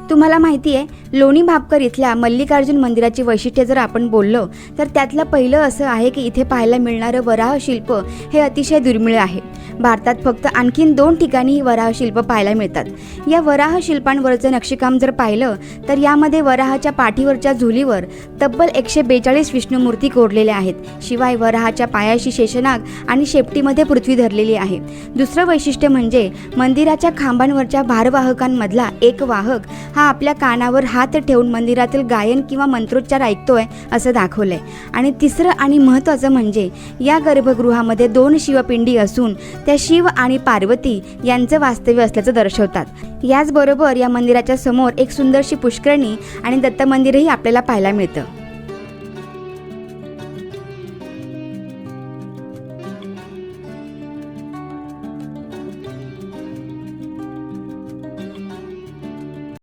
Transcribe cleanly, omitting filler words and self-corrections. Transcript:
तुम्हाला माहिती आहे, लोणी भापकर इथल्या मल्लिकार्जुन मंदिराची वैशिष्ट्य जर आपण बोललो तर त्यातलं पहिलं असं आहे की इथे पाहायला मिळणारं वराह शिल्प हे अतिशय दुर्मिळ आहे. भारतात फक्त आणखीन 2 ठिकाणी ही वराह शिल्प पाहायला मिळतात. या वराह शिल्पांवरचं नक्षीकाम जर पाहिलं तर यामध्ये वराहाच्या पाठीवरच्या झुलीवर तब्बल 142 विष्णुमूर्ती कोरलेल्या आहेत. शिवाय वराहाच्या पायाशी शेषनाग आणि शेपटीमध्ये पृथ्वी धरलेली आहे. दुसरं वैशिष्ट्य म्हणजे मंदिराच्या खांबांवरच्या भारवाहकांमधला एक वाहक हा आपल्या कानावर हात ठेवून मंदिरातील गायन किंवा मंत्रोच्चार ऐकतोय असं दाखवलंय. आणि तिसरं आणि महत्त्वाचं म्हणजे या गर्भगृहामध्ये 2 शिवपिंडी असून त्या शिव आणि पार्वती यांचं वास्तव्य असल्याचं दर्शवतात. याचबरोबर या मंदिराच्या समोर एक सुंदरशी पुष्करणी आणि दत्त मंदिरही आपल्याला पाहायला मिळतं.